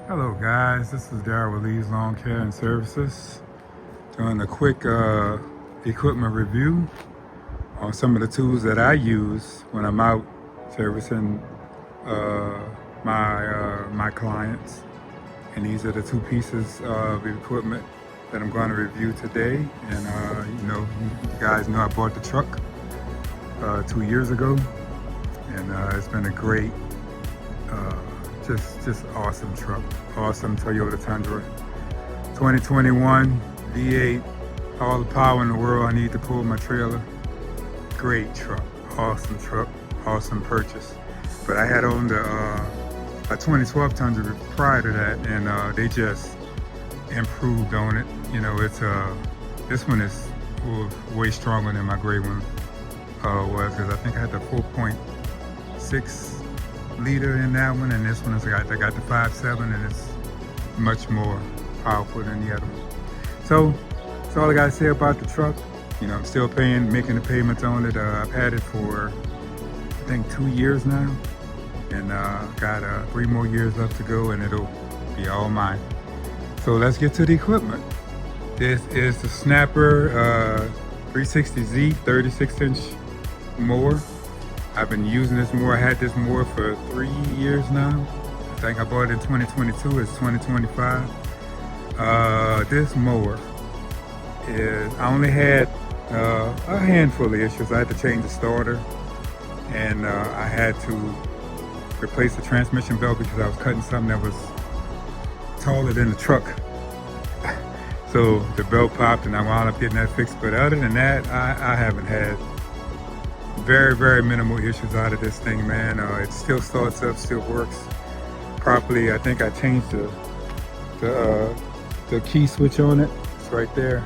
Hello guys, this is Darryl with Lee's Lawn Care and Services, doing a quick equipment review on some of the tools that I use when I'm out servicing my clients. And these are the two pieces of equipment that I'm going to review today. And you guys know I bought the truck 2 years ago, and it's been a great just awesome truck. Awesome Toyota Tundra 2021 V8, all the power in the world I need to pull my trailer. Great truck, awesome purchase. But I had owned a 2012 Tundra prior to that, and they just improved on it. You know, it's this one is way stronger than my gray one was, because I think I had the 4.6 liter in that one, and this one is I got the 5.7, and it's much more powerful than the other one. So that's all I gotta say about the truck. You know, I'm still making the payments on it. I've had it for I think 2 years now, and got 3 more years left to go, and it'll be all mine. So let's get to the equipment. This is the Snapper 360Z 36-inch mower. I've been using this mower. I had this mower for 3 years now. I think I bought it in 2022. It's 2025. This mower is, I only had a handful of issues. I had to change the starter, and I had to replace the transmission belt because I was cutting something that was taller than the truck. So the belt popped, and I wound up getting that fixed. But other than that, I haven't had very minimal issues out of this thing, man. It still starts up, still works properly. I think I changed the key switch on it. It's right there.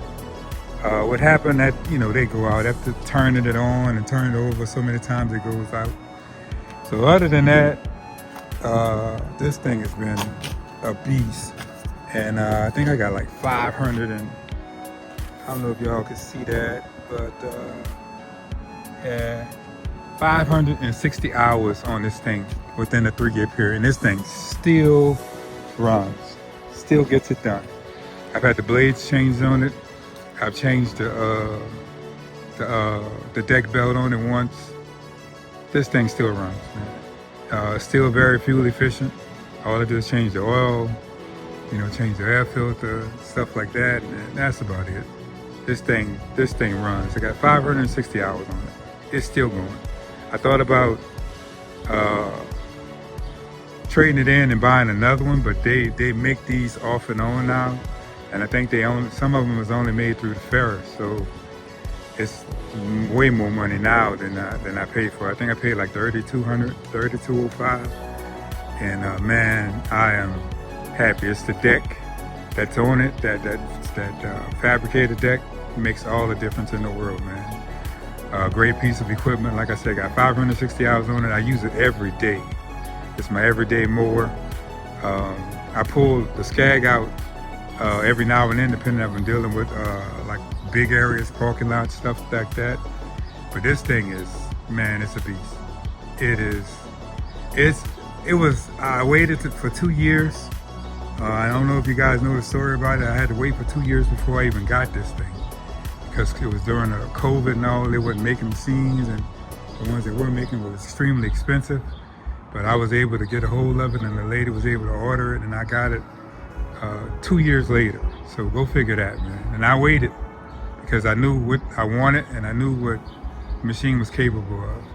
What happened that, you know, they go out after turning it on and turning it over so many times it goes out. So other than that, this thing has been a beast. And I think I got like 500 and I don't know if y'all can see that, but yeah, 560 hours on this thing within a 3-year period. And this thing still runs, still gets it done. I've had the blades changed on it. I've changed the deck belt on it once. This thing still runs, man. Still very fuel efficient. All I do is change the oil, you know, change the air filter, stuff like that, and that's about it. This thing runs. I got 560 hours on it. It's still going. I thought about trading it in and buying another one, but they make these off and on now, and I think some of them was only made through the Ferris, so it's way more money now than I paid for. I think I paid like $3,205, and man, I am happy. It's the deck that's on it, that fabricated deck makes all the difference in the world, man. Great piece of equipment. Like I said, got 560 hours on it. I use it every day. It's my everyday mower. I pull the Scag out every now and then, depending if I'm dealing with like big areas, parking lots, stuff like that. But this thing is, man, it's a beast. I waited for 2 years. I don't know if you guys know the story about it. I had to wait for 2 years before I even got this thing, because it was during the COVID and all. They wasn't making machines, and the ones they were making were extremely expensive. But I was able to get a hold of it, and the lady was able to order it, and I got it 2 years later. So go figure that, man. And I waited because I knew what I wanted, and I knew what the machine was capable of.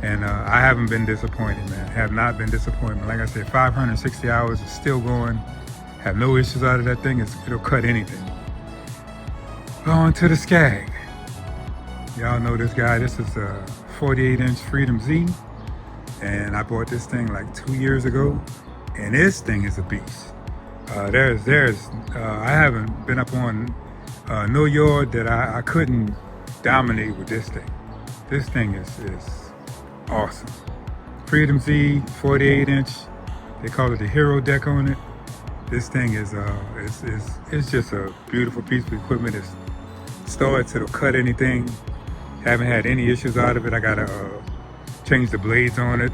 And I haven't been disappointed, man. Have not been disappointed. Like I said, 560 hours is still going. Have no issues out of that thing. It'll cut anything. On to the Scag. Y'all know this guy. This is a 48-inch Freedom Z, and I bought this thing like 2 years ago, and this thing is a beast. I haven't been up on no yard that I couldn't dominate with this thing. This thing is awesome. Freedom Z, 48-inch. They call it the Hero deck on it. This thing is it's just a beautiful piece of equipment. It starts, it'll cut anything. Haven't had any issues out of it. I gotta change the blades on it.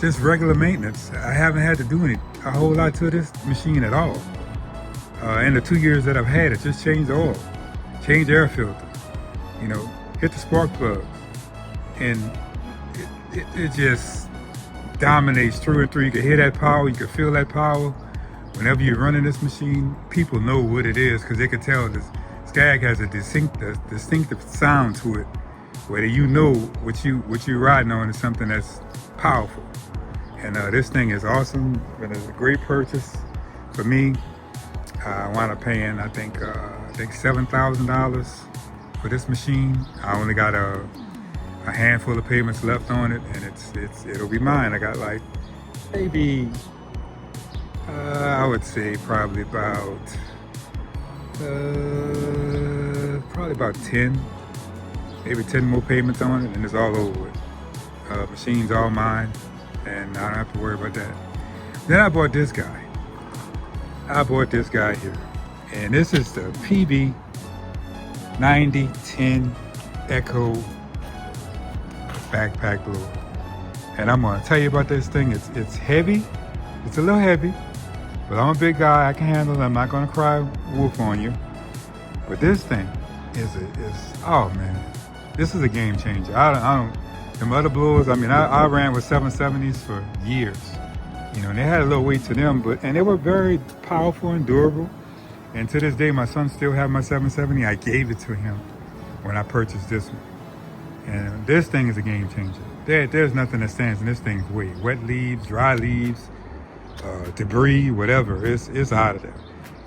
just regular maintenance. I haven't had to do a whole lot to this machine at all. In the 2 years that I've had it, just change the oil, change air filter, you know, hit the spark plugs, and it just dominates through and through. You can hear that power, you can feel that power. Whenever you're running this machine, people know what it is because they can tell this Scag has a distinctive sound to it, where you know what you're riding on is something that's powerful. And this thing is awesome. It is a great purchase for me. I wound up paying I think $7,000 for this machine. I only got a handful of payments left on it, and it'll be mine. I got like maybe I would say probably about 10, maybe 10 more payments on it, and it's all over with. Machine's all mine, and I don't have to worry about that. Then I bought this guy. Here, and this is the PB 9010 Echo backpack blower. And I'm gonna tell you about this thing. It's heavy. It's a little heavy, but I'm a big guy. I can handle it. I'm not gonna cry wolf on you. But this thing is oh man, this is a game changer. I don't. Them other blowers. I mean, I ran with 770s for years. You know, and they had a little weight to them, and they were very powerful and durable. And to this day, my son still has my 770. I gave it to him when I purchased this one. And this thing is a game changer. There's nothing that stands in this thing's way. Wet leaves, dry leaves, debris, whatever, it's out of there.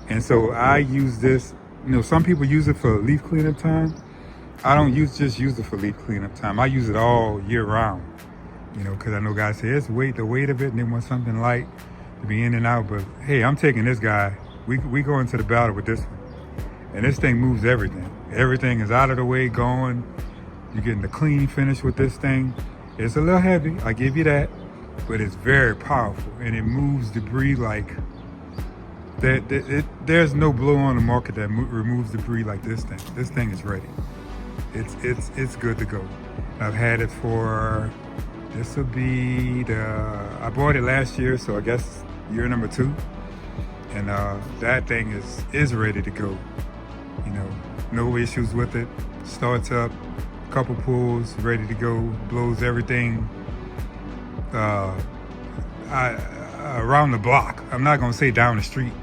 And so I use this. You know, some people use it for leaf cleanup time. I don't just use it for leaf cleanup time. I use it all year round. You know, because I know guys say it's the weight of it, and they want something light to be in and out. But hey, I'm taking this guy. We go into the battle with this one, and this thing moves everything. Everything is out of the way, going. You're getting the clean finish with this thing. It's a little heavy, I give you that, but it's very powerful, and it moves debris like that. There's no blower on the market that removes debris like this thing. This thing is ready. It's good to go. I've had it for. This will be I bought it last year, so I guess year number 2. And that thing is ready to go. You know, no issues with it. Starts up, couple pulls, ready to go, blows everything around the block. I'm not gonna say down the street.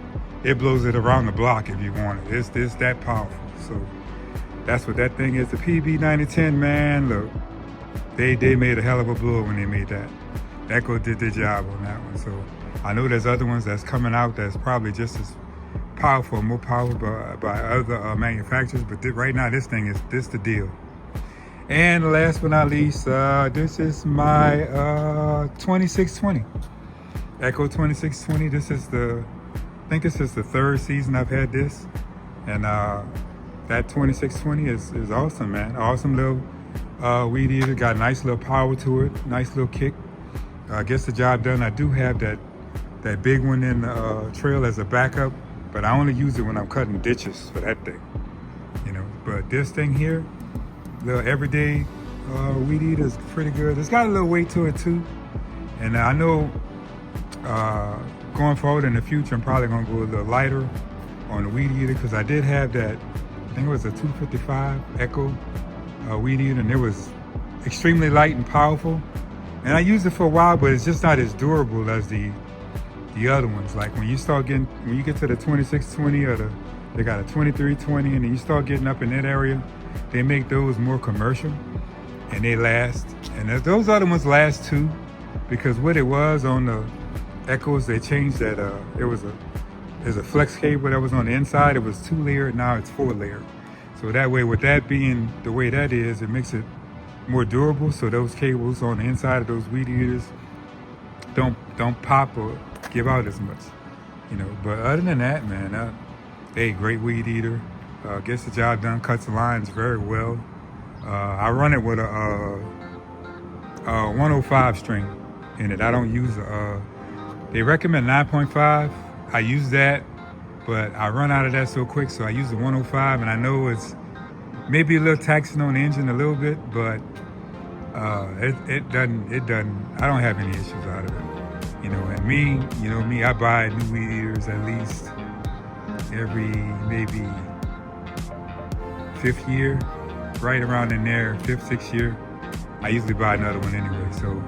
It blows it around the block if you want it. It's that powerful. So that's what that thing is. The PB 9010, man, look. They made a hell of a blower when they made that. Echo did their job on that one. So I know there's other ones that's coming out that's probably just as powerful, more powerful by other manufacturers. But right now, this the deal. And last but not least, this is my 2620. Echo 2620. I think this is the 3rd season I've had this. And that 2620 is awesome, man. Awesome little weed eater. Got a nice little power to it, nice little kick. Gets the job done. I do have that big one in the trail as a backup, but I only use it when I'm cutting ditches for that thing. You know, but this thing here, little everyday weed eater, is pretty good. It's got a little weight to it too, and I know going forward in the future, I'm probably gonna go a little lighter on the weed eater because I did have that. I think it was a 255 Echo weed eater, and it was extremely light and powerful. And I used it for a while, but it's just not as durable as the other ones. Like when you get to the 2620 or they got a 2320, and then you start getting up in that area, they make those more commercial, and they last. And those other ones last too, because what it was on the Echoes, they changed that. There's a flex cable that was on the inside. It was 2-layered, now it's 4-layered. So that way, with that being the way that is, it makes it more durable. So those cables on the inside of those weed eaters don't pop or give out as much, you know. But other than that, man, hey, great weed eater. Gets the job done, cuts the lines very well. I run it with a 105 string in it. I don't use they recommend 9.5. I use that, but I run out of that so quick, so I use the 105, and I know it's maybe a little taxing on the engine a little bit, but It doesn't, I don't have any issues out of it. And me, I buy new weed eaters at least every maybe 5th year, right around in there, 5th, 6th year. I usually buy another one anyway, so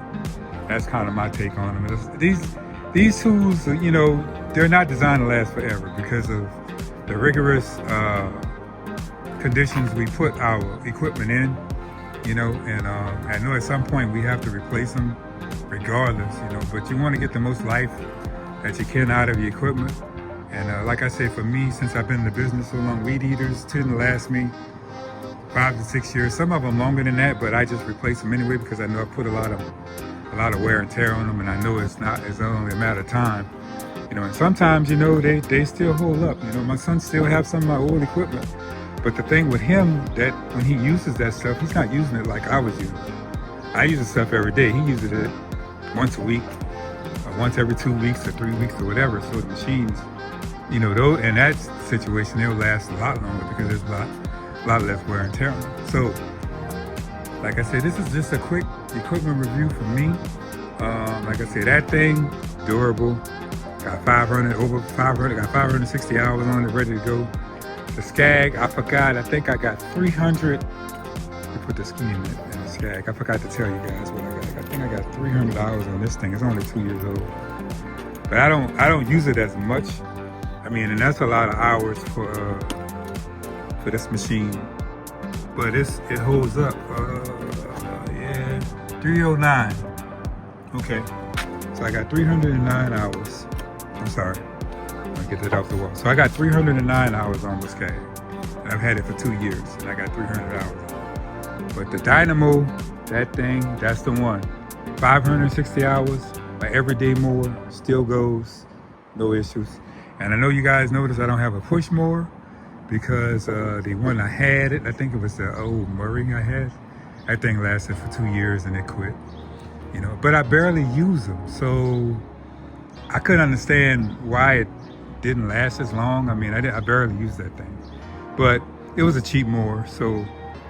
that's kind of my take on them. These tools, they're not designed to last forever because of the rigorous conditions we put our equipment in, and I know at some point we have to replace them regardless, but you want to get the most life that you can out of your equipment. And like I say, for me, since I've been in the business so long, weed eaters tend to last me 5 to 6 years. Some of them longer than that, but I just replace them anyway because I know I put a lot of wear and tear on them, and I know it's only a matter of time. And sometimes, they still hold up. My son still have some of my old equipment. But the thing with him, that when he uses that stuff, he's not using it like I was using it. I use the stuff every day. He uses it once a week, or once every 2 weeks or 3 weeks or whatever. So the machines, those, in that situation, they'll last a lot longer because there's a lot less wear and tear on them. So, like I said, this is just a quick equipment review for me. Like I said, that thing, durable. Got over 500, got 560 hours on it, ready to go. The Scag, I forgot, I think I got 300. We put the ski in the Scag. I forgot to tell you guys what I got. I think I got 300 hours on this thing. It's only 2 years old. But I don't use it as much. And that's a lot of hours for this machine. But it holds up. 309. Okay. So I got 309 hours. I'm sorry. I'll get that off the wall. So I got 309 hours on this Scag. And I've had it for 2 years, and I got 300 hours. But the Dynamo, that thing, that's the one. 560 hours, my everyday mower, still goes, no issues. And I know you guys notice I don't have a push mower because the one I had, I think it was the old Murray I had, that thing lasted for 2 years and it quit. But I barely use them, so I couldn't understand why it didn't last as long. I barely used that thing, but it was a cheap mower, so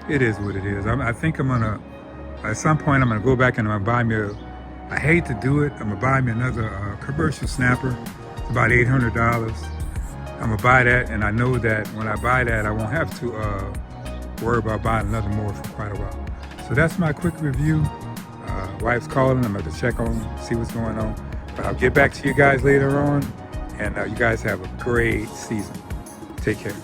it is what it is. I think at some point, I'm gonna go back and I'm gonna buy me I hate to do it, I'm gonna buy me another commercial snapper. It's about $800. I'm gonna buy that, and I know that when I buy that, I won't have to worry about buying another mower for quite a while. So that's my quick review. Wife's calling, I'm about to check on, see what's going on. But I'll get back to you guys later on, and you guys have a great season. Take care.